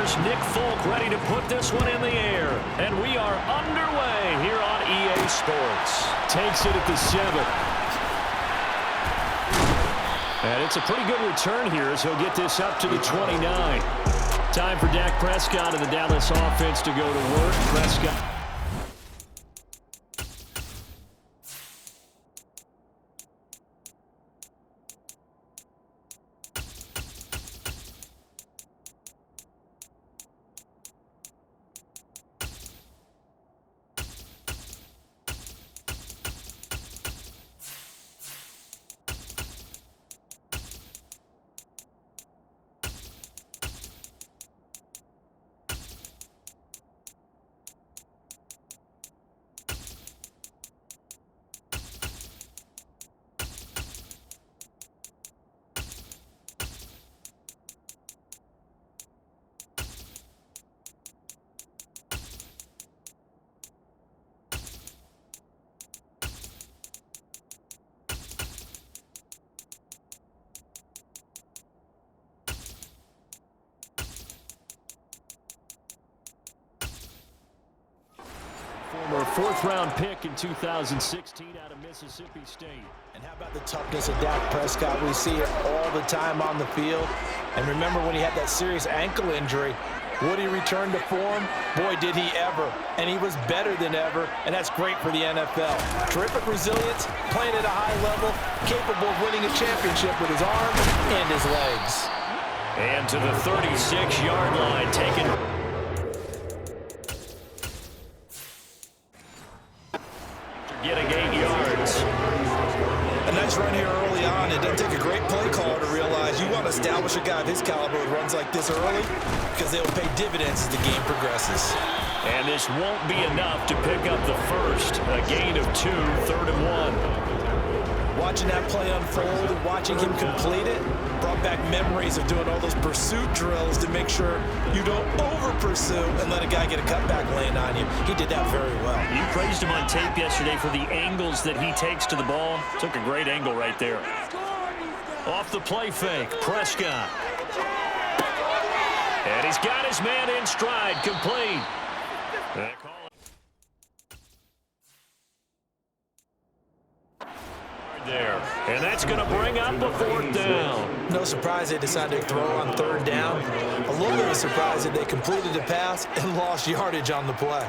Here's Nick Folk ready to put this one in the air. And we are underway here on EA Sports. Takes it at the 7. And it's a pretty good return here as he'll get this up to the 29. Time for Dak Prescott and the Dallas offense to go to work. Prescott. Former fourth-round pick in 2016 out of Mississippi State. And how about the toughness of Dak Prescott? We see it all the time on the field. And remember when he had that serious ankle injury, would he return to form? Boy, did he ever. And he was better than ever, and that's great for the NFL. Terrific resilience, playing at a high level, capable of winning a championship with his arms and his legs. And to the 36-yard line, taken. Getting 8 yards. A nice run here early on. It doesn't take a great play caller to realize you want to establish a guy of his caliber who runs like this early because they'll pay dividends as the game progresses. And this won't be enough to pick up the first. A gain of 2, 3rd and 1. Watching that play unfold and watching him complete it brought back memories of doing all those pursuit drills to make sure you don't over-pursue and let a guy get a cutback lane on you. He did that very well. You praised him on tape yesterday for the angles that he takes to the ball. Took a great angle right there. Off the play fake, Prescott. And he's got his man in stride, complete. There. And that's going to bring up a 4th down. No surprise they decided to throw on 3rd down. A little bit of surprise that they completed the pass and lost yardage on the play.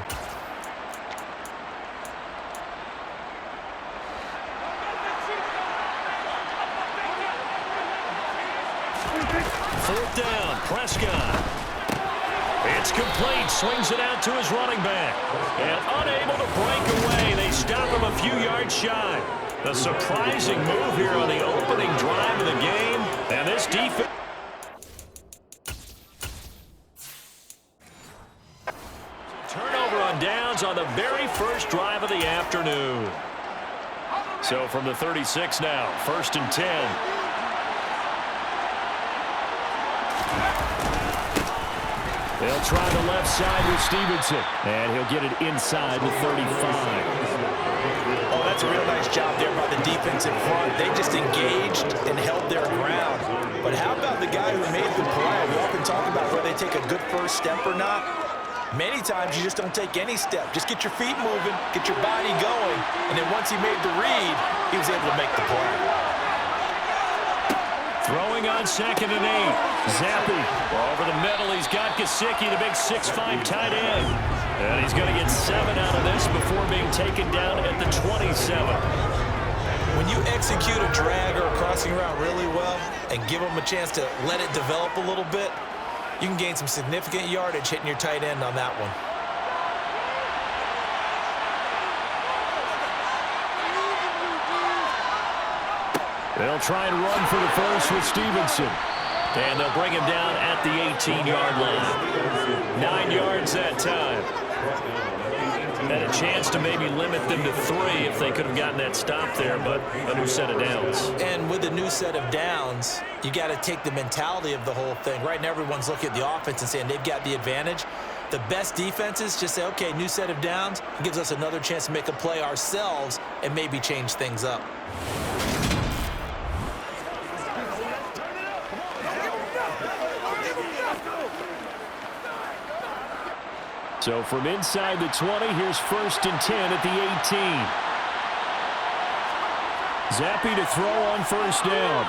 Fourth down, Prescott. It's complete, swings it out to his running back. And unable to break away, they stop him a few yards shy. A surprising move here on the opening drive of the game. And this defense. Turnover on downs on the very first drive of the afternoon. So from the 36 now, 1st and 10. They'll try the left side with Stevenson. And he'll get it inside the 35. Oh, that's a real nice job there by the defense in front. They just engaged and held their ground. But how about the guy who made the play? We often talk about whether they take a good first step or not. Many times you just don't take any step. Just get your feet moving, get your body going, and then once he made the read, he was able to make the play. Throwing on 2nd and 8. Zappi over the middle. He's got Gesicki, the big 6'5" tight end. And he's going to get 7 out of this before being taken down at the 27. When you execute a drag or a crossing route really well and give them a chance to let it develop a little bit, you can gain some significant yardage hitting your tight end on that one. They'll try and run for the first with Stevenson. And they'll bring him down at the 18-yard line. 9 yards that time. Had a chance to maybe limit them to 3 if they could have gotten that stop there, but a new set of downs. And with a new set of downs, you got to take the mentality of the whole thing. Right now, everyone's looking at the offense and saying they've got the advantage. The best defenses just say, okay, new set of downs. It gives us another chance to make a play ourselves and maybe change things up. So from inside the 20, here's 1st and 10 at the 18. Zappi to throw on 1st down.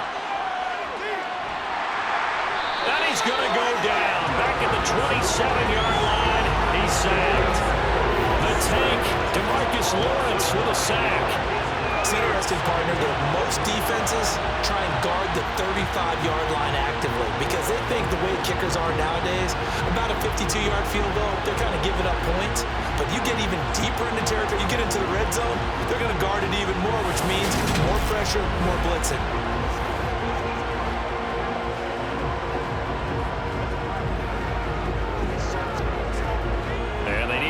And he's going to go down. Back at the 27-yard line. He's sacked. The tank, DeMarcus Lawrence with a sack. It's interesting, partner, that most defenses try and guard the 35-yard line actively because they think the way kickers are nowadays, about a 52-yard field goal, they're kind of giving up points. But you get even deeper into territory, you get into the red zone, they're going to guard it even more, which means more pressure, more blitzing.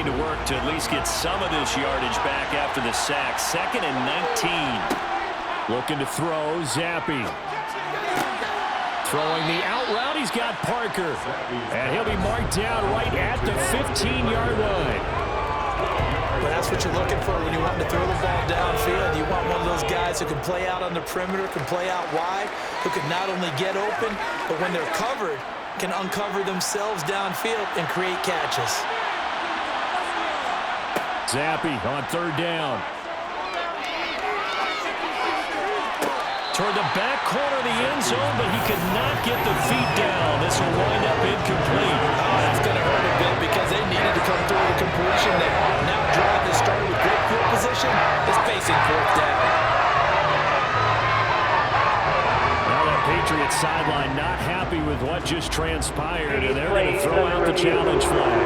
To work to at least get some of this yardage back after the sack. 2nd and 19. Looking to throw, Zappi. Throwing the out route, he's got Parker. And he'll be marked down right at the 15-yard line. But that's what you're looking for when you want to throw the ball downfield. You want one of those guys who can play out on the perimeter, can play out wide, who can not only get open, but when they're covered, can uncover themselves downfield and create catches. Zappi on 3rd down. Toward the back corner of the end zone, but he could not get the feet down. This will wind up incomplete. Oh, that's going to hurt a bit because they needed to come through the completion there. Now drive that started with great field position is facing 4th down. Now that Patriots sideline not happy with what just transpired, and they're going to throw out the challenge flag.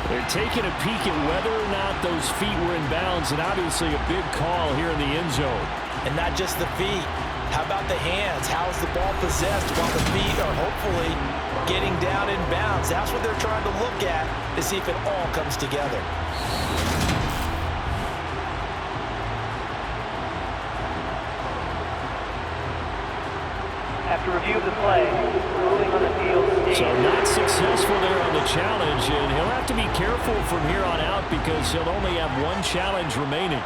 They're taking a peek at whether or not those feet were in bounds, and obviously a big call here in the end zone. And not just the feet. How about the hands? How is the ball possessed while the feet are hopefully getting down in bounds? That's what they're trying to look at to see if it all comes together. After review of the play, ruling on the field. So not successful there on the challenge, and he'll have to be careful from here on out because he'll only have one challenge remaining.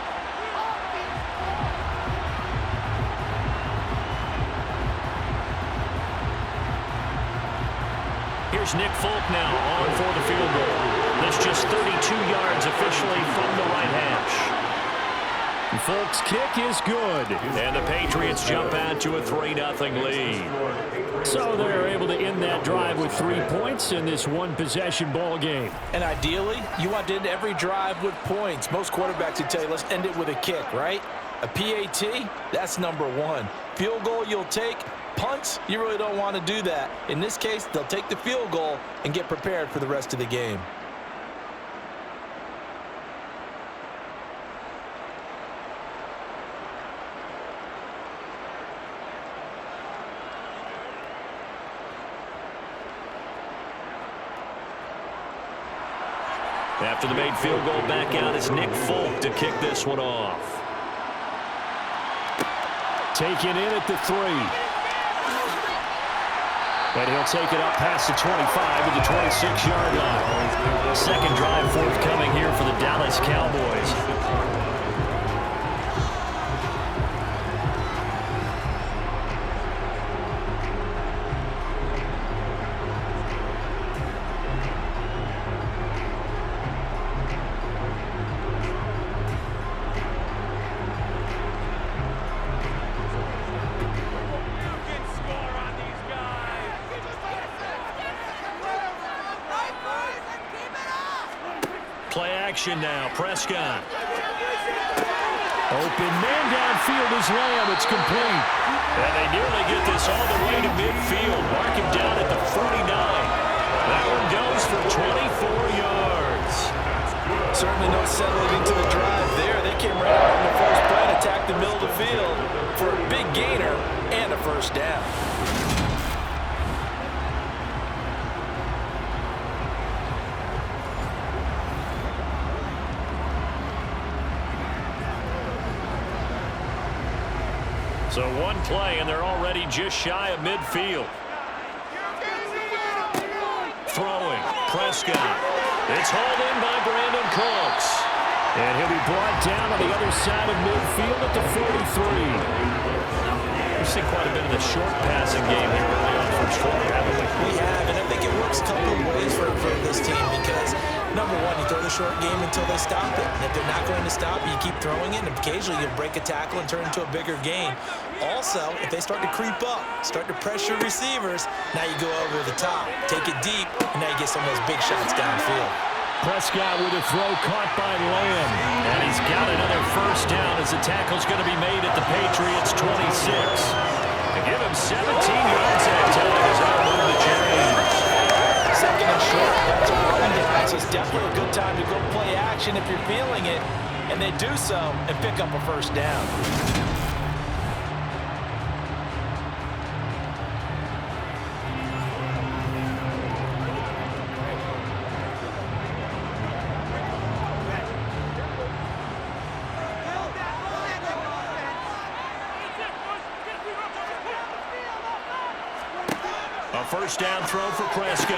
Here's Nick Folk now on for the field goal. That's just 32 yards officially from the right hash. Folk's kick is good, and the Patriots jump out to a 3-0 lead. So they're able to end that drive with 3 points in this one-possession ball game. And ideally, you want to end every drive with points. Most quarterbacks would tell you, let's end it with a kick, right? A PAT, that's number 1. Field goal you'll take. Punts, you really don't want to do that. In this case, they'll take the field goal and get prepared for the rest of the game. After the made field goal, back out is Nick Folk to kick this one off. Taken in at the 3. And he'll take it up past the 25 to the 26-yard line. Second drive forthcoming here for the Dallas Cowboys. Play action now. Prescott. Open man downfield is Lamb. It's complete. And they nearly get this all the way to midfield. Mark him down at the 49. That one goes for 24 yards. Certainly no settling into the drive there. They came right out on the first play and attacked the middle of the field for a big gainer and a first down. So one play, and they're already just shy of midfield. Throwing, Prescott. It's hauled in by Brandon Cooks. And he'll be brought down on the other side of midfield at the 43. We've seen quite a bit of the short passing game here early on first quarter, haven't we? We have, and I think it works a couple of ways for this team because, number one, you throw the short game until they stop it. And if they're not going to stop, you keep throwing it, and occasionally you'll break a tackle and turn it into a bigger gain. Also, if they start to creep up, start to pressure receivers, now you go over the top, take it deep, and now you get some of those big shots downfield. Prescott with a throw caught by Lamb. And he's got another first down as the tackle's going to be made at the Patriots 26. To give him 17 yards that time as I move the chains. Second and short, that's a run down. So it's definitely a good time to go play action if you're feeling it. And they do so and pick up a first down. First down throw for Prescott.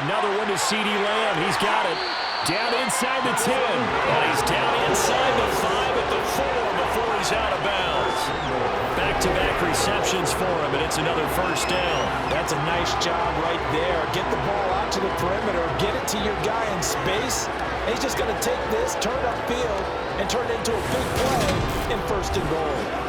Another one to CeeDee Lamb. He's got it. Down inside the 10. And he's down inside the 5 at the 4 before he's out of bounds. Back-to-back receptions for him, and it's another first down. That's a nice job right there. Get the ball out to the perimeter. Get it to your guy in space. And he's just going to take this, turn upfield, and turn it into a big play in first and goal.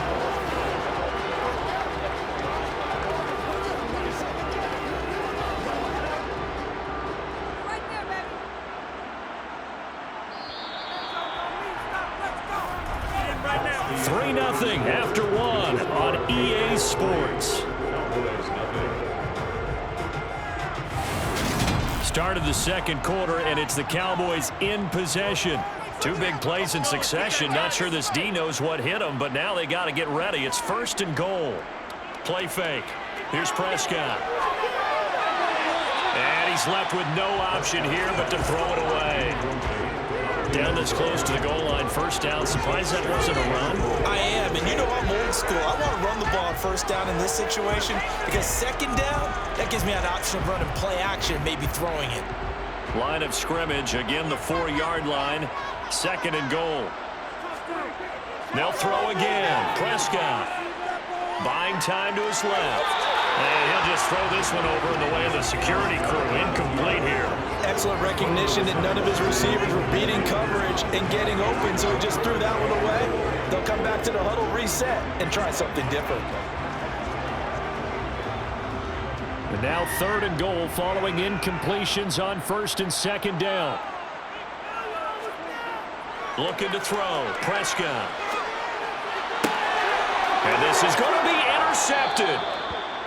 After one on EA Sports. Start of the second quarter, and it's the Cowboys in possession. Two big plays in succession. Not sure this D knows what hit him, but now they got to get ready. It's first and goal. Play fake. Here's Prescott. And he's left with no option here but to throw it away. Down this close to the goal line, first down. Surprised that wasn't a run? I am, and you know I'm old school. I want to run the ball on first down in this situation because second down, that gives me an option of running play action, maybe throwing it. Line of scrimmage, again the 4-yard line, second and goal. They'll throw again. Prescott buying time to his left. And he'll just throw this one over in the way of the security crew. Incomplete here. Excellent recognition that none of his receivers were beating coverage and getting open, so he just threw that one away. They'll come back to the huddle, reset, and try something different. And now third and goal following incompletions on first and second down. Looking to throw. Prescott. And this is going to be intercepted.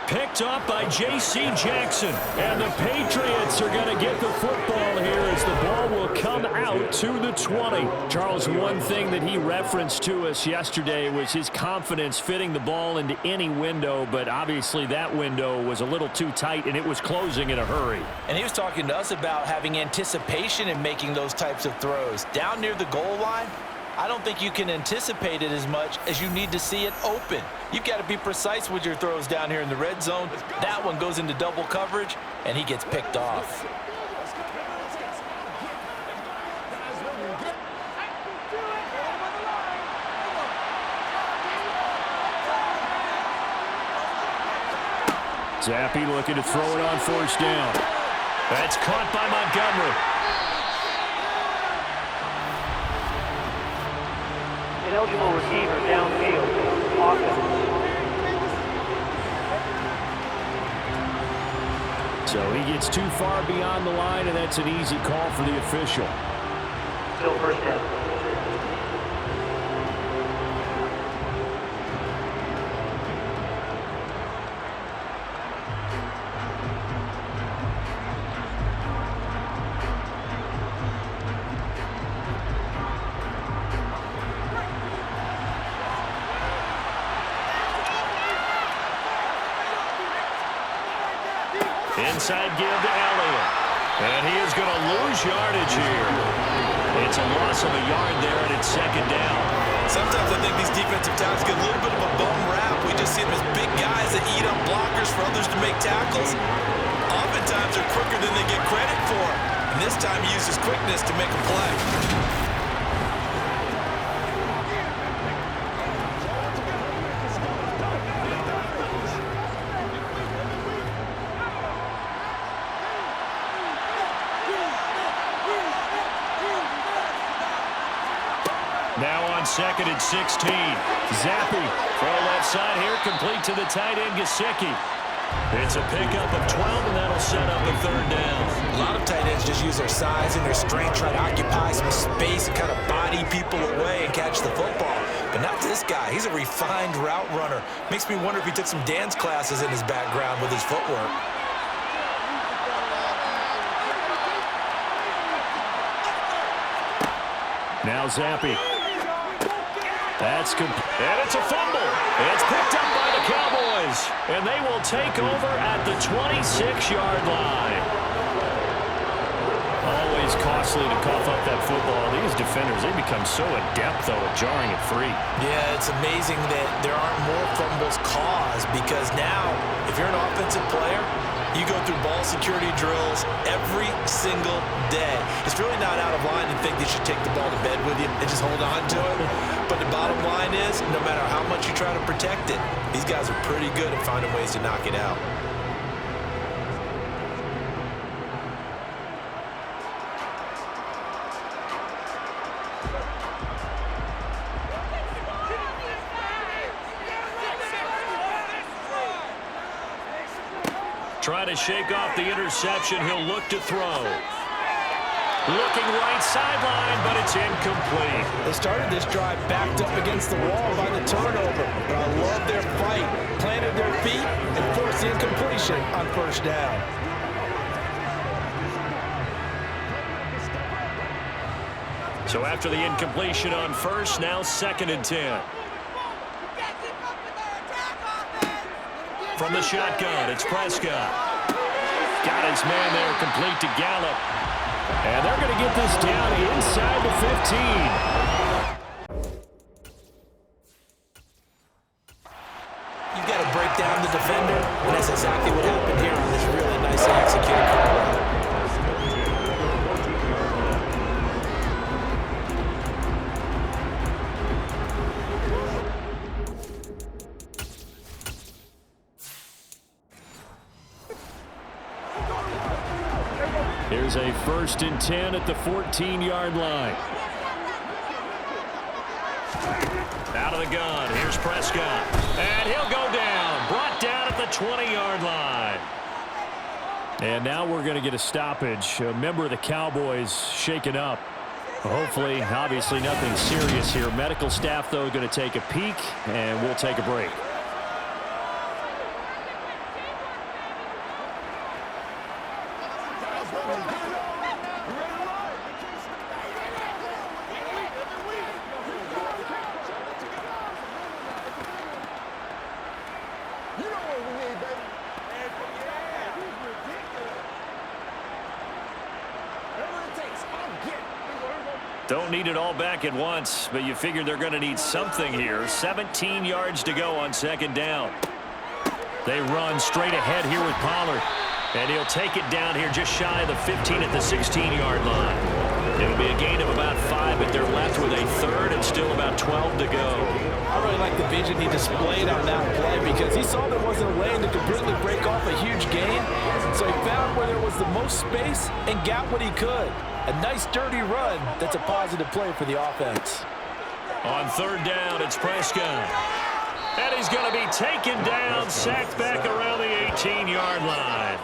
Picked up by J.C. Jackson. And the Patriots are going to get the football here as the ball will come out to the 20. Charles, one thing that he referenced to us yesterday was his confidence fitting the ball into any window, but obviously that window was a little too tight, and it was closing in a hurry. And he was talking to us about having anticipation in making those types of throws. Down near the goal line, I don't think you can anticipate it as much as you need to see it open. You've got to be precise with your throws down here in the red zone. That one goes into double coverage, and he gets picked off. Zappi looking to throw it on first down. That's caught by Montgomery. Ineligible receiver downfield. Offense. So he gets too far beyond the line, and that's an easy call for the official. Still first down. Inside give to Elliott. And he is going to lose yardage here. It's a loss of a yard there, and it's second down. Sometimes I think these defensive tackles get a little bit of a bum rap. We just see them as big guys that eat up blockers for others to make tackles. Oftentimes they're quicker than they get credit for. And this time he uses quickness to make a play. Now on 2nd and 16. Zappy, throw left side here, complete to the tight end, Gesicki. It's a pickup of 12, and that'll set up a 3rd down. A lot of tight ends just use their size and their strength, try to occupy some space and kind of body people away and catch the football. But not this guy. He's a refined route runner. Makes me wonder if he took some dance classes in his background with his footwork. Now Zappy. And it's a fumble. It's picked up by the Cowboys. And they will take over at the 26-yard line. Always costly to cough up that football. These defenders, they become so adept, though, at jarring it free. Yeah, it's amazing that there aren't more fumbles caused because now, if you're an offensive player, you go through ball security drills every single day. It's really not out of line to think you should take the ball to bed with you and just hold on to it. But the bottom line is, no matter how much you try to protect it, these guys are pretty good at finding ways to knock it out. Trying to shake off the interception. He'll look to throw. Looking right sideline, but it's incomplete. They started this drive backed up against the wall by the turnover. But I love their fight. Planted their feet and forced the incompletion on 1st down. So after the incompletion on 1st, now 2nd and 10. From the shotgun, it's Prescott. Got his man there, complete to Gallup. And they're going to get this down inside the 15. You've got to break down the defender, and that's exactly what happened here on this really nicely executed call. Here's a 1st and 10 at the 14-yard line. Out of the gun. Here's Prescott. And he'll go down. Brought down at the 20-yard line. And now we're going to get a stoppage. A member of the Cowboys shaken up. Hopefully, obviously nothing serious here. Medical staff, though, going to take a peek, and we'll take a break. Don't need it all back at once, but you figure they're going to need something here. 17 yards to go on 2nd down. They run straight ahead here with Pollard. And he'll take it down here just shy of the 15 at the 16-yard line. It'll be a gain of about 5, but they're left with a 3rd and still about 12 to go. I really like the vision he displayed on that play because he saw there wasn't a lane to completely break off a huge gain. So he found where there was the most space and got what he could. A nice, dirty run that's a positive play for the offense. On 3rd down, it's Prescott. And he's going to be taken down, sacked back around the 18-yard line.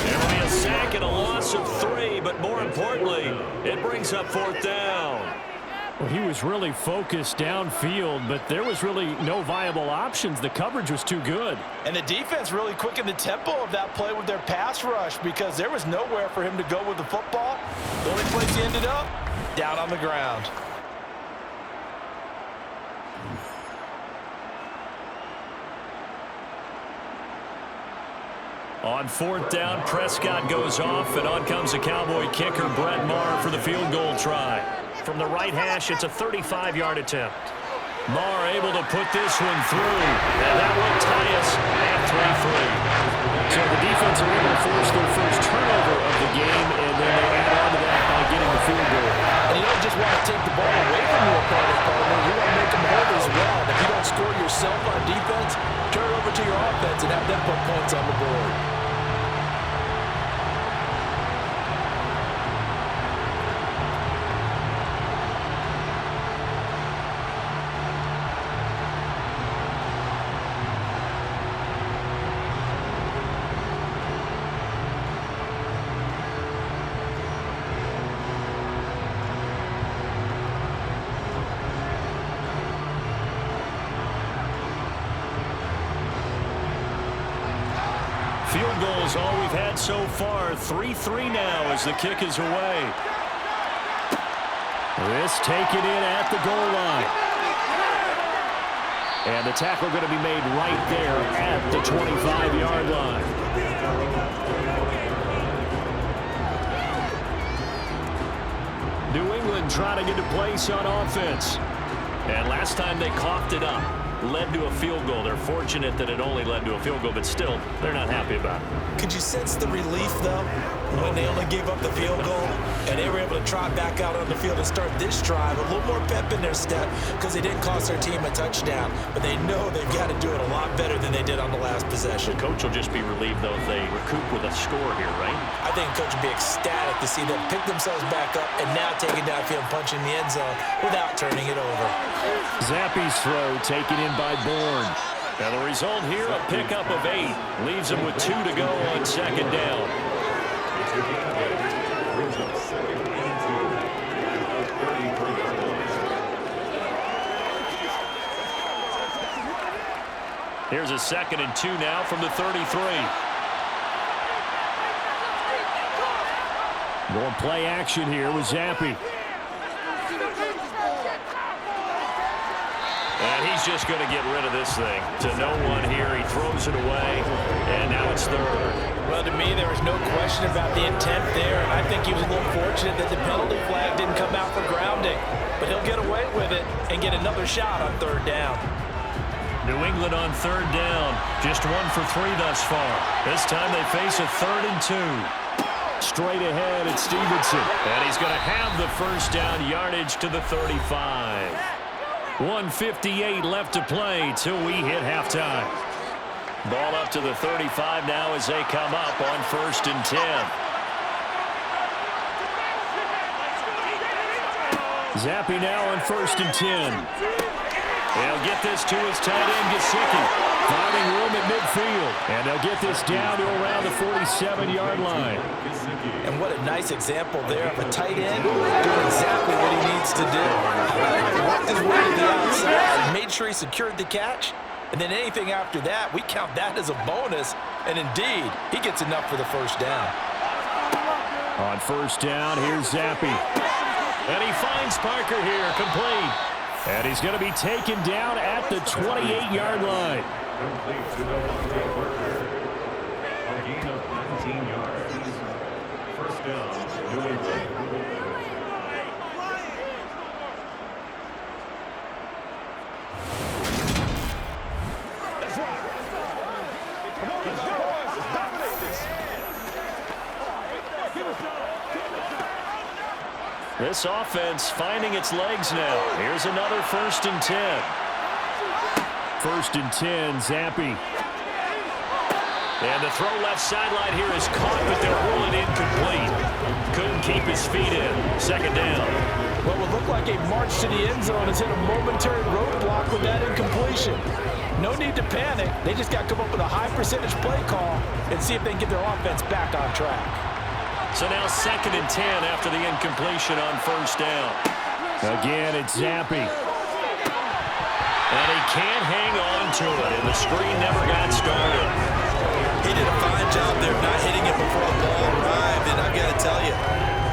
There will be a sack and a loss of 3, but more importantly, it brings up 4th down. Well, he was really focused downfield, but there was really no viable options. The coverage was too good. And the defense really quickened the tempo of that play with their pass rush because there was nowhere for him to go with the football. The only place he ended up, down on the ground. On 4th down, Prescott goes off, and on comes the Cowboy kicker, Brett Maher, for the field goal try. From the right hash, it's a 35-yard attempt. Maher able to put this one through, and that will tie us at 3-3. So the defense are able to force their first turnover of the game, and then they add on to that by getting the field goal. And you don't just want to take the ball away from your opponent, partner. You want to make them hold as well. And if you don't score yourself on defense, turn it over to your offense and have them put points on the board. Field goal is all we've had so far. 3-3 now as the kick is away. This taken in at the goal line. And the tackle going to be made right there at the 25-yard line. New England trying to get a place on offense. And last time they coughed it up, led to a field goal. They're fortunate that it only led to a field goal, but still, they're not happy about it. Could you sense the relief, though, when they only gave up the field goal and they were able to trot back out on the field and start this drive? A little more pep in their step because they didn't cost their team a touchdown, but they know they've got to do it a lot better than they did on the last possession. The coach will just be relieved, though, if they recoup with a score here, right? I think the coach would be ecstatic to see them pick themselves back up and now take it downfield and punch in the end zone without turning it over. Zappe's throw taken in by Bourne. Now the result here, a pickup of 8. Leaves him with 2 to go on second down. Here's a 2nd and 2 now from the 33. Going play action here with Zappe. And he's just going to get rid of this thing. To no one here. He throws it away. And now it's 3rd. Well, to me, there was no question about the intent there. And I think he was a little fortunate that the penalty flag didn't come out for grounding. But he'll get away with it and get another shot on 3rd down. New England on 3rd down. Just 1 for 3 thus far. This time they face a 3rd and 2. Straight ahead at Stevenson. And he's going to have the first down yardage to the 35. 1:58 left to play till we hit halftime. Ball up to the 35 now as they come up on 1st and 10. Zappe now on 1st and 10. They'll get this to his tight end, Gesicki. Finding room at midfield. And they'll get this down to around the 47-yard line. And what a nice example there of a tight end doing exactly what he needs to do. He worked his way to the outside, made sure he secured the catch, and then anything after that, we count that as a bonus. And indeed, he gets enough for the first down. On 1st down, here's Zappe. And he finds Parker here, complete. And he's going to be taken down at the 28-yard line. A gain of 19 yards. First down, New England. This offense finding its legs now. Here's another 1st and 10. 1st and 10, Zappe. And the throw left sideline here is caught, but they'll rule it incomplete. Couldn't keep his feet in. 2nd down. What would look like a march to the end zone has hit a momentary roadblock with that incompletion. No need to panic. They just got to come up with a high percentage play call and see if they can get their offense back on track. So now 2nd and 10 after the incompletion on 1st down. Again, it's Zappe. And he can't hang on to it, and the screen never got started. He did a fine job there not hitting it before the ball arrived, and I've got to tell you,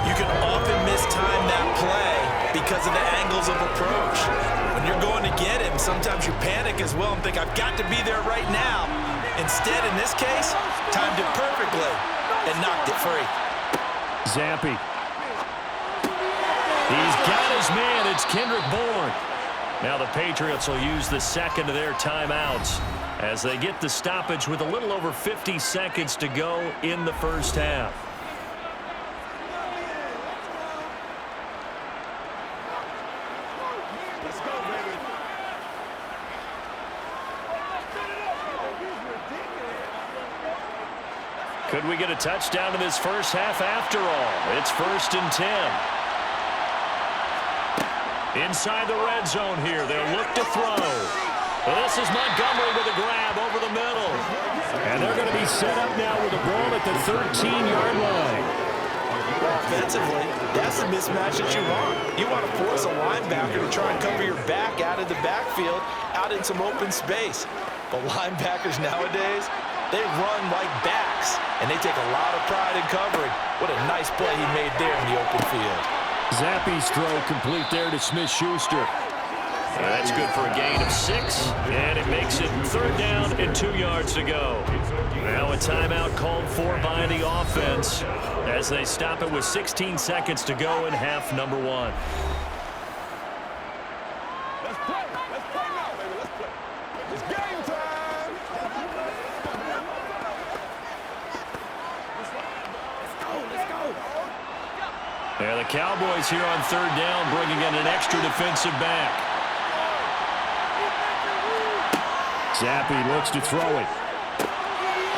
you can often mistime that play because of the angles of approach. When you're going to get him, sometimes you panic as well and think, I've got to be there right now. Instead, in this case, timed it perfectly and knocked it free. Zappe. He's got his man. It's Kendrick Bourne. Now the Patriots will use the 2nd of their timeouts as they get the stoppage with a little over 50 seconds to go in the first half. Could we get a touchdown in this first half after all? It's 1st and 10. Inside the red zone here, they'll look to throw. This is Montgomery with a grab over the middle. And they're going to be set up now with the ball at the 13-yard line. Offensively, that's the mismatch that you want. You want to force a linebacker to try and cover your back out of the backfield, out in some open space. But linebackers nowadays, They run like backs, and they take a lot of pride in covering. What a nice play he made there in the open field. Zappe's throw complete there to Smith-Schuster. That's good for a gain of 6, and it makes it 3rd down and 2 yards to go. Now a timeout called for by the offense as they stop it with 16 seconds to go in half number 1. Let's play now, baby. Let's play. It's game time. Let's go. Yeah, the Cowboys here on 3rd down, bringing in an extra defensive back. Zappe looks to throw it.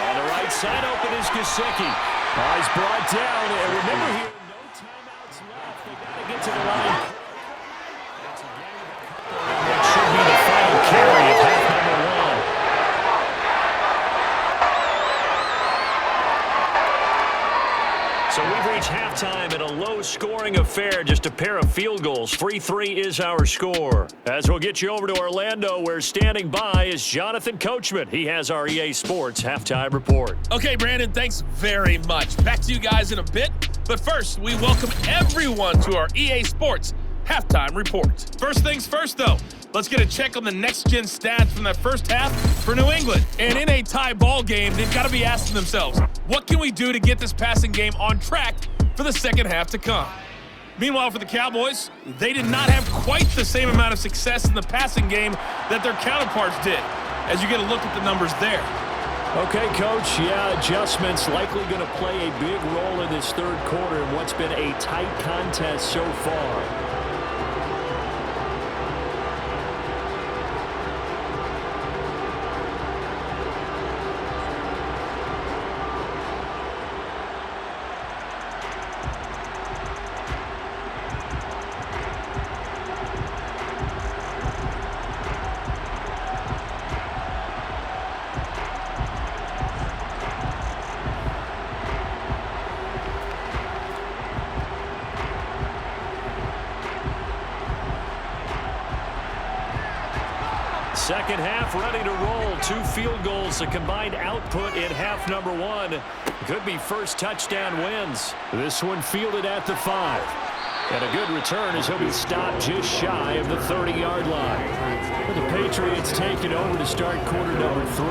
On the right side open is Gesicki. He's brought down, and remember here, no timeouts left. They got to get to the line. That should be the final carry of half number 1. So we've reached halftime in a low-scoring affair, just a pair of field goals. 3-3 is our score. As we'll get you over to Orlando, where standing by is Jonathan Coachman. He has our EA Sports halftime report. Okay, Brandon, thanks very much. Back to you guys in a bit. But first, we welcome everyone to our EA Sports halftime report. First things first, though. Let's get a check on the next-gen stats from that first half for New England. And in a tie ball game, they've got to be asking themselves, what can we do to get this passing game on track for the second half to come? Meanwhile, for the Cowboys, they did not have quite the same amount of success in the passing game that their counterparts did, as you get a look at the numbers there. Okay, Coach, yeah, adjustments likely going to play a big role in this 3rd quarter in what's been a tight contest so far. Second half ready to roll. 2 field goals, the combined output in half number 1. Could be first touchdown wins. This one fielded at the 5. And a good return as he'll be stopped just shy of the 30-yard line. The Patriots taking over to start quarter number 3.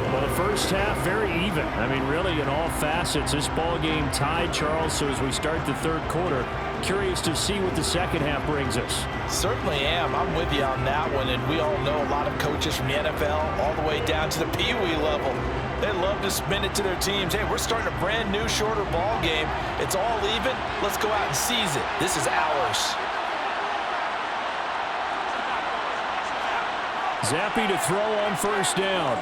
Well, the first half, very even. I mean, really, in all facets, this ball game tied, Charles. So as we start the 3rd quarter, curious to see what the second half brings us. Certainly am. I'm with you on that one, and we all know a lot of coaches from the NFL all the way down to the Pee-wee level. They love to spin it to their teams. Hey, we're starting a brand new, shorter ball game. It's all even. Let's go out and seize it. This is ours. Zappe to throw on first down.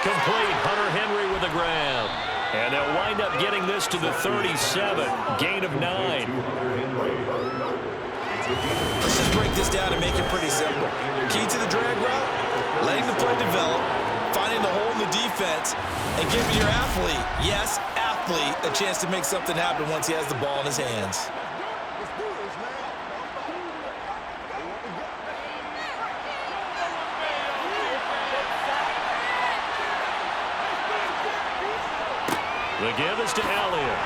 Complete. Hunter Henry with a grab. And they'll wind up getting this to the 37. Gain of 9. Let's just break this down and make it pretty simple. Key to the drag route, letting the play develop, finding the hole in the defense, and giving your athlete, yes, athlete, a chance to make something happen once he has the ball in his hands. The give is to Elliott.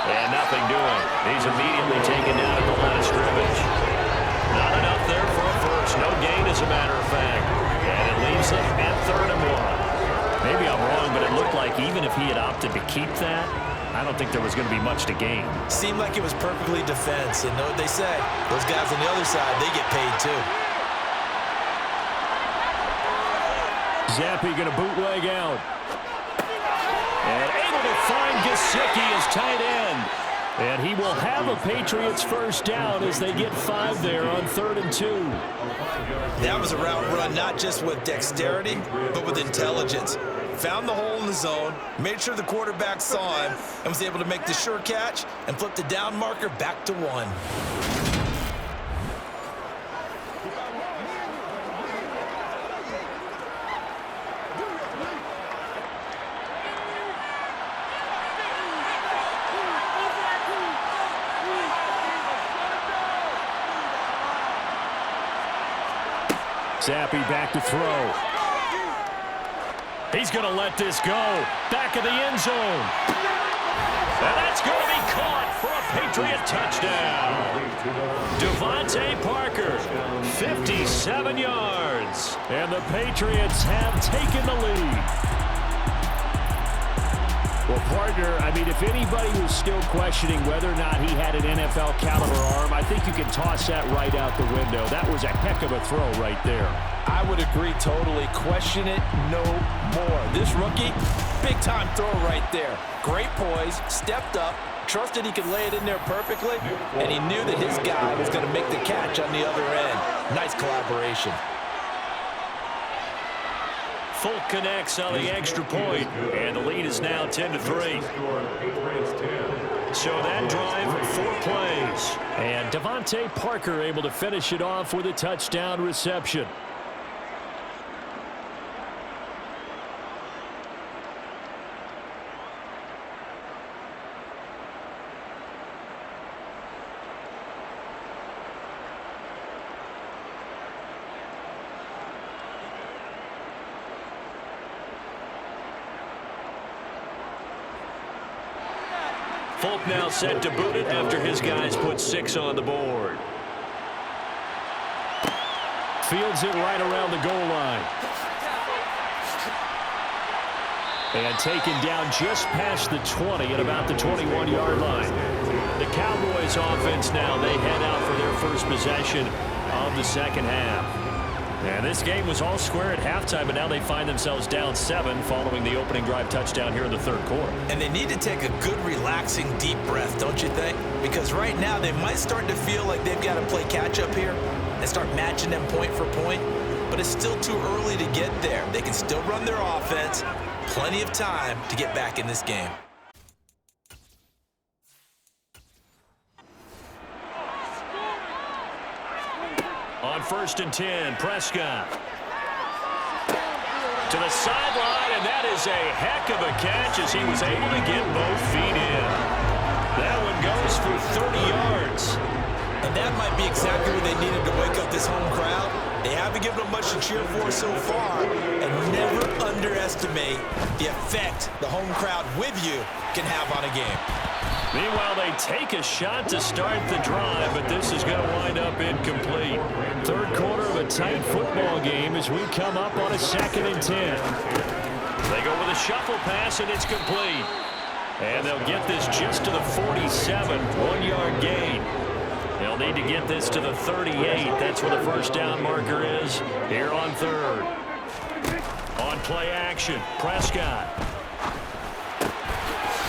And nothing doing. He's immediately taken down at the line of scrimmage. Not enough there for a first. No gain, as a matter of fact. And it leaves them at 3rd and 1. Maybe I'm wrong, but it looked like even if he had opted to keep that, I don't think there was going to be much to gain. Seemed like it was perfectly defense. And know what they say? Those guys on the other side, they get paid too. Zappe going to bootleg out. And able to find Gesicki as tight end. And he will have a Patriots first down as they get 5 there on 3rd and 2. That was a route run not just with dexterity, but with intelligence. Found the hole in the zone, made sure the quarterback saw him, and was able to make the sure catch and flip the down marker back to 1. Zappe back to throw. He's going to let this go. Back of the end zone. And that's going to be caught for a Patriot touchdown. Devontae Parker, 57 yards. And the Patriots have taken the lead. Well, partner, I mean, if anybody was still questioning whether or not he had an NFL caliber arm, I think you can toss that right out the window. That was a heck of a throw right there. I would agree totally. Question it no more. This rookie, big-time throw right there. Great poise, stepped up, trusted he could lay it in there perfectly, and he knew that his guy was going to make the catch on the other end. Nice collaboration. Folk connects on the extra point, and the lead is now 10-3. So that drive, 4 plays. And Devontae Parker able to finish it off with a touchdown reception. Folk now set to boot it after his guys put 6 on the board. Fields it right around the goal line. And taken down just past the 20 at about the 21-yard line. The Cowboys offense now, they head out for their first possession of the second half. And this game was all square at halftime, but now they find themselves down 7 following the opening drive touchdown here in the third quarter. And they need to take a good, relaxing, deep breath, don't you think? Because right now they might start to feel like they've got to play catch-up here and start matching them point for point. But it's still too early to get there. They can still run their offense. Plenty of time to get back in this game. On 1st and 10, Prescott. To the sideline, and that is a heck of a catch as he was able to get both feet in. That one goes for 30 yards. And that might be exactly what they needed to wake up this home crowd. They haven't given them much to cheer for so far, and never underestimate the effect the home crowd with you can have on a game. Meanwhile, they take a shot to start the drive, but this is going to wind up incomplete. Third quarter of a tight football game as we come up on a 2nd and 10. They go with a shuffle pass, and it's complete. And they'll get this just to the 47, 1-yard gain. They'll need to get this to the 38. That's where the first down marker is here on 3rd. On play action, Prescott.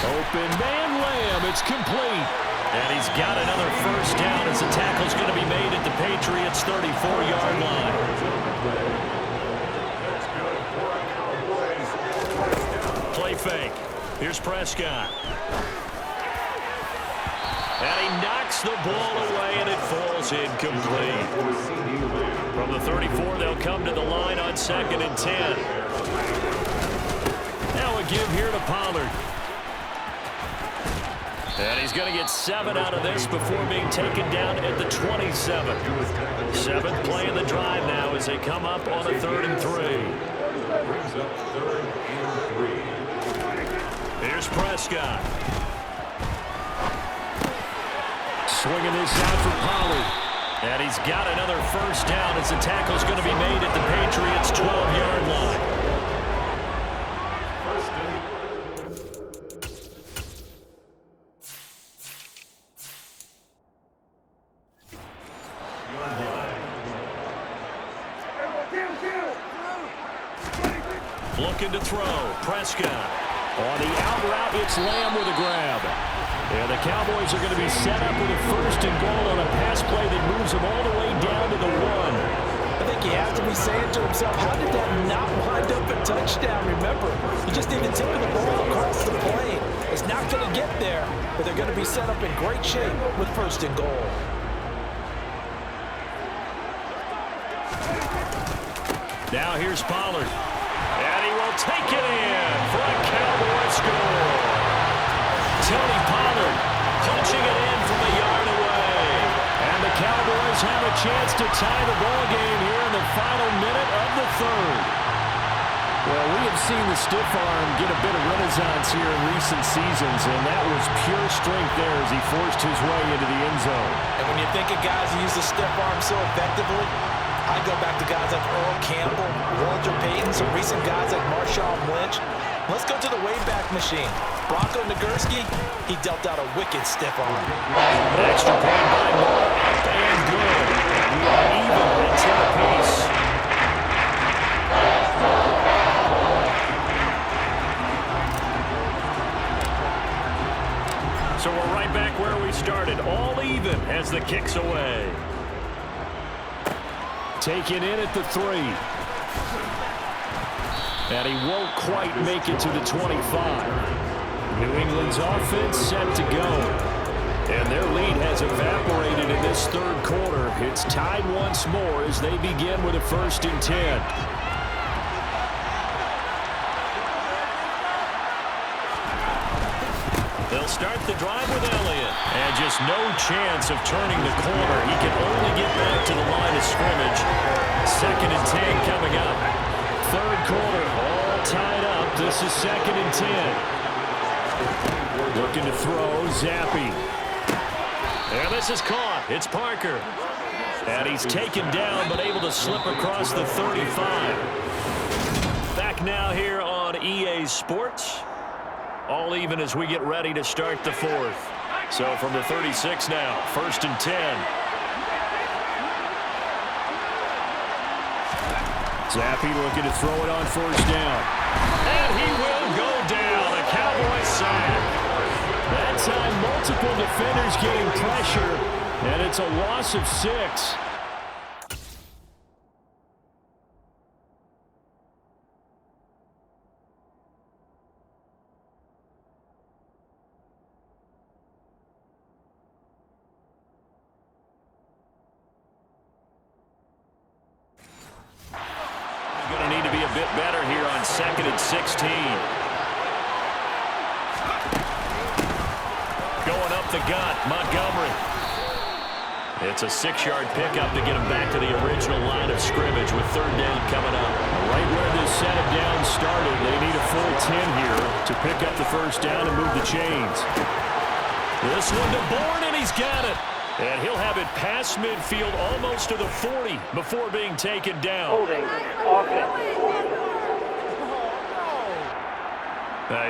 Open man, Lamb, it's complete. And he's got another first down as the tackle's going to be made at the Patriots' 34-yard line. Play fake. Here's Prescott. And he knocks the ball away, and it falls incomplete. From the 34, they'll come to the line on 2nd and 10. Now a give here to Pollard. And he's going to get 7 out of this before being taken down at the 27. 7th play of the drive now as they come up on a 3rd and 3. Here's Prescott. Swinging this out for Pollard. And he's got another first down as the tackle's going to be made at the Patriots' 12-yard line. Looking to throw. Prescott. On the out route, it's Lamb with a grab. And the Cowboys are going to be set up with a 1st and goal on a pass play that moves them all the way down to the 1. I think he has to be saying to himself, how did that not wind up a touchdown? Remember, you just need to tip the ball across the plane. It's not going to get there, but they're going to be set up in great shape with 1st and goal. Now here's Pollard. And he will take it in for a Cowboy score. Tony Pollard punching it in from a yard away. And the Cowboys have a chance to tie the ball game here in the final minute of the 3rd. Well, we have seen the stiff arm get a bit of renaissance here in recent seasons, and that was pure strength there as he forced his way into the end zone. And when you think of guys who use the stiff arm so effectively, I go back to guys like Earl Campbell, Walter Payton, some recent guys like Marshawn Lynch. Let's go to the Wayback Machine. Bronco Nagurski, he dealt out a wicked stiff arm. Extra point by Moore, and good. We are even at 10 apiece. So we're right back where we started, all even as the kick's away. Taken in at the 3. And he won't quite make it to the 25. New England's offense set to go. And their lead has evaporated in this third quarter. It's tied once more as they begin with a 1st and 10. They'll start the drive with Elliott. And just no chance of turning the corner. He can only get back to the line of scrimmage. 2nd and 10 coming up. Third quarter, all tied up. This is 2nd and 10. Looking to throw, Zappi. And this is caught. It's Parker. And he's taken down, but able to slip across the 35. Back now here on EA Sports. All even as we get ready to start the 4th. So from the 36 now, 1st and 10. Zappi looking to throw it on 1st down. And he will go down. A Cowboys sack. That time, multiple defenders getting pressure, and it's a loss of 6. Going to need to be a bit better here on 2nd and 16. Going up the gut, Montgomery. It's a 6-yard pickup to get him back to the original line of scrimmage with 3rd down coming up. Right where this set of downs started, they need a full 10 here to pick up the 1st down and move the chains. This one to Bourne, and he's got it. And he'll have it past midfield almost to the 40 before being taken down. Holding. Offense.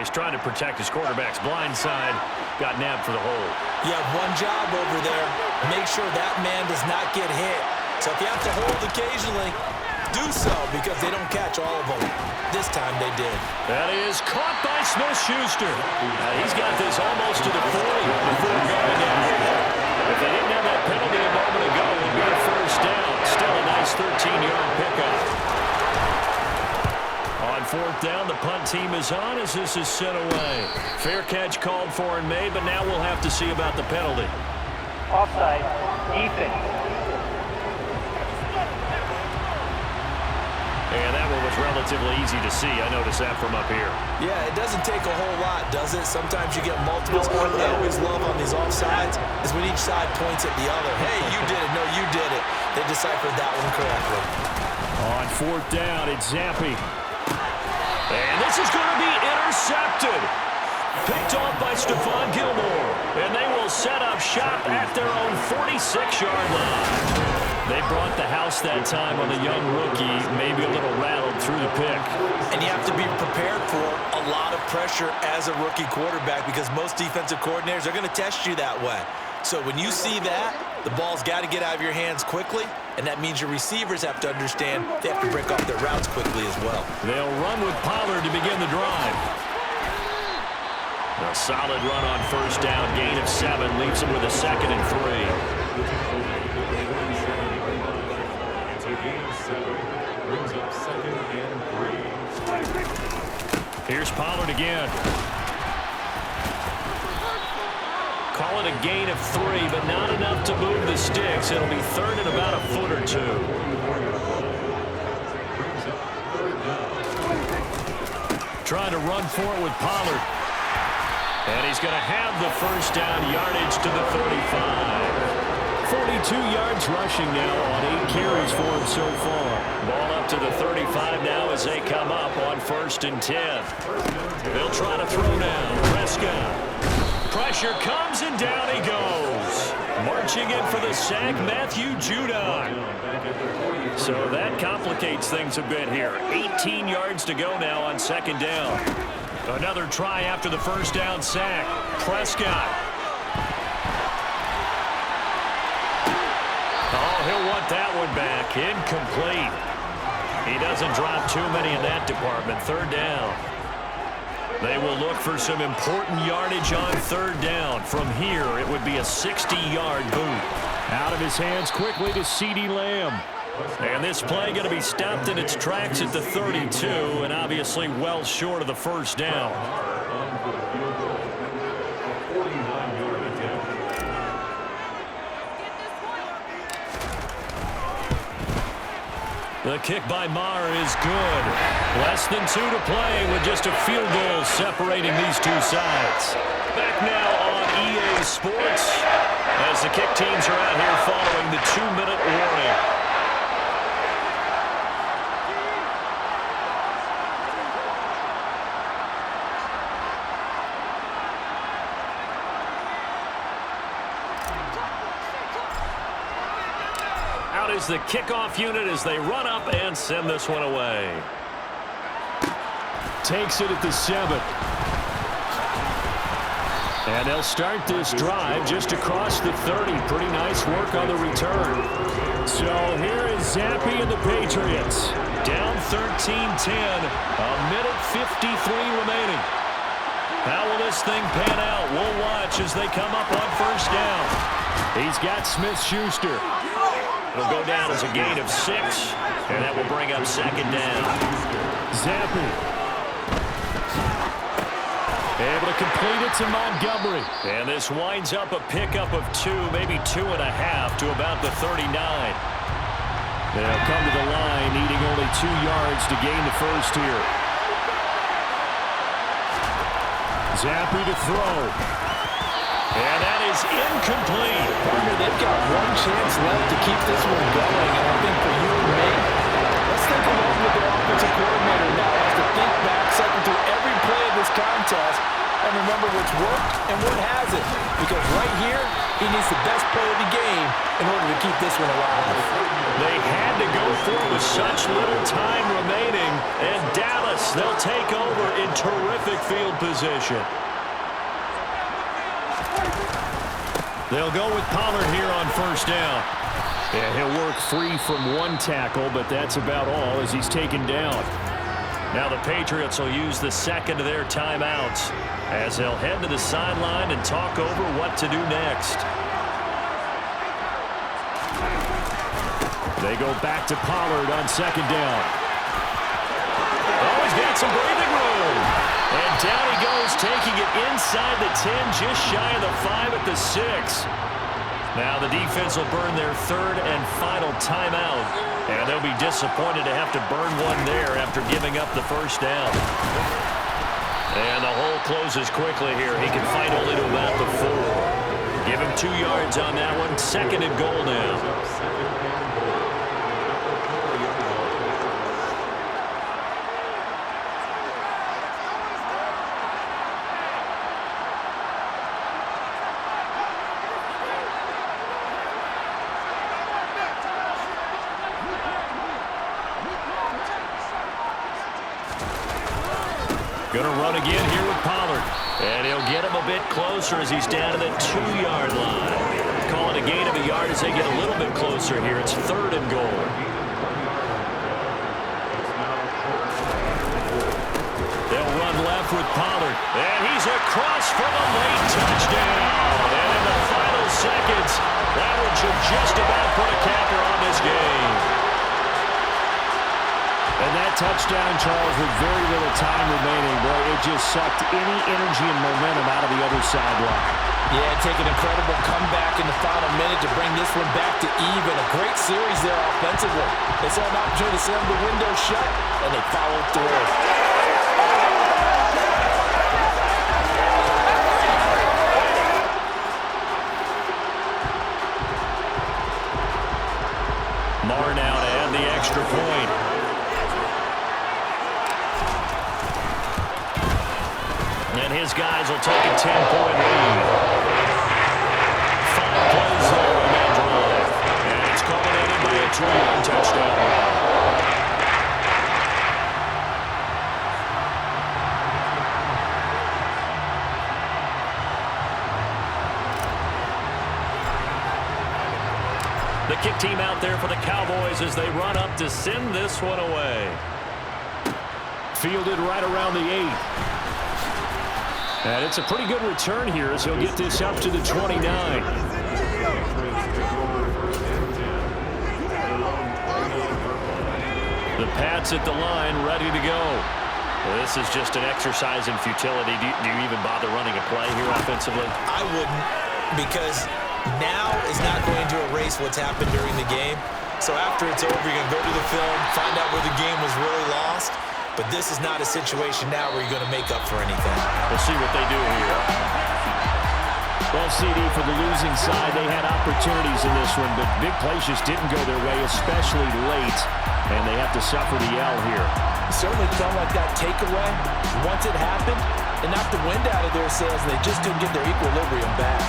He's trying to protect his quarterback's blind side. Got nabbed for the hold. You have one job over there. Make sure that man does not get hit. So if you have to hold occasionally, do so because they don't catch all of them. This time they did. That is caught by Smith-Schuster. He's got this almost to the 40 before going down. If they didn't have that penalty a moment ago, it would be a 1st down. Still a nice 13-yard pickup. On 4th down, the punt team is on as this is sent away. Fair catch called for and made, but now we'll have to see about the penalty. Offside. Defense. And that one was relatively easy to see. I noticed that from up here. Yeah, it doesn't take a whole lot, does it? Sometimes you get multiples. What I always love on these offsides is when each side points at the other. Hey, you did it. No, you did it. They deciphered that one correctly. On 4th down, it's Zappi. And this is going to be intercepted. Picked off by Stephon Gilmore. And they will set up shop at their own 46-yard line. They brought the house that time on the young rookie, maybe a little rattled through the pick. And you have to be prepared for a lot of pressure as a rookie quarterback because most defensive coordinators are going to test you that way. So when you see that, the ball's got to get out of your hands quickly, and that means your receivers have to understand they have to break off their routes quickly as well. They'll run with Pollard to begin the drive. A solid run on 1st down, gain of 7, leaves him with a 2nd and 3. Brings up 2nd and 3. Here's Pollard again. Call it a gain of 3, but not enough to move the sticks. It'll be 3rd and about a foot or 2. Trying to run for it with Pollard. And he's going to have the 1st down, yardage to the 35. 42 yards rushing now on 8 carries for him so far. Ball up to the 35 now as they come up on 1st and 10. They'll try to throw now. Prescott. Pressure comes and down he goes. Marching in for the sack, Matthew Judon. So that complicates things a bit here. 18 yards to go now on 2nd down. Another try after the 1st down sack. Prescott. Oh, he'll want that one back. Incomplete. He doesn't drop too many in that department. 3rd down. They will look for some important yardage on 3rd down. From here, it would be a 60-yard boot. Out of his hands quickly to CeeDee Lamb. And this play going to be stopped in its tracks at the 32, and obviously well short of the 1st down. The kick by Maher is good. Less than 2 to play with just a field goal separating these two sides. Back now on EA Sports as the kick teams are out here following the 2-minute warning. Is the kickoff unit as they run up and send this one away. Takes it at the 7. And they'll start this drive just across the 30. Pretty nice work on the return. So here is Zappi and the Patriots. Down 13-10. A minute 53 remaining. How will this thing pan out? We'll watch as they come up on 1st down. He's got Smith-Schuster. It'll go down as a gain of 6, and that will bring up 2nd down. Zappi. Able to complete it to Montgomery. And this winds up a pickup of 2, maybe 2.5 to about the 39. They'll come to the line, needing only 2 yards to gain the 1st here. Zappi to throw. And that is incomplete. Partner, they've got one chance left to keep this one going, and I think for you and me, let's think along with their offensive coordinator now has to think back, cycle through every play of this contest, and remember what's worked and what hasn't. Because right here, he needs the best play of the game in order to keep this one alive. They had to go for it with such little time remaining, and Dallas, they'll take over in terrific field position. They'll go with Pollard here on 1st down. Yeah, he'll work free from 1 tackle, but that's about all as he's taken down. Now the Patriots will use the 2nd of their timeouts as they'll head to the sideline and talk over what to do next. They go back to Pollard on 2nd down. Oh, he's got some breathing room. And down he goes, taking it inside the 10, just shy of the 5 at the 6. Now the defense will burn their 3rd and final timeout. And they'll be disappointed to have to burn one there after giving up the 1st down. And the hole closes quickly here. He can fight only to about the 4. Give him 2 yards on that one. 2nd and goal now. Going to run again here with Pollard. And he'll get him a bit closer as he's down to the 2-yard line. Call it a gain of a yard as they get a little bit closer here. It's 3rd and goal. They'll run left with Pollard. And he's across for the late touchdown. And in the final seconds, that one should just about put a capper on this game. And that touchdown, Charles, with very little time remaining, boy, it just sucked any energy and momentum out of the other sideline. Yeah, take an incredible comeback in the final minute to bring this one back to even. A great series there offensively. They saw an opportunity to slam the window shut, and they followed through. Maher now to add the extra point. And his guys will take a 10-point lead. 5 plays there on that drive. And it's culminated by a 2-yard touchdown. The kick team out there for the Cowboys as they run up to send this one away. Fielded right around the 8. And it's a pretty good return here as he'll get this up to the 29. The Pats at the line, ready to go. This is just an exercise in futility. Do you even bother running a play here offensively? I wouldn't, because now is not going to erase what's happened during the game. So after it's over, you're going to go to the film, find out where the game was really lost. But this is not a situation now where you're going to make up for anything. We'll see what they do here. Well, CD, for the losing side, they had opportunities in this one, but big plays just didn't go their way, especially late, and they have to suffer the L here. It certainly felt like that takeaway, once it happened, it knocked the wind out of their sails, and they just couldn't get their equilibrium back.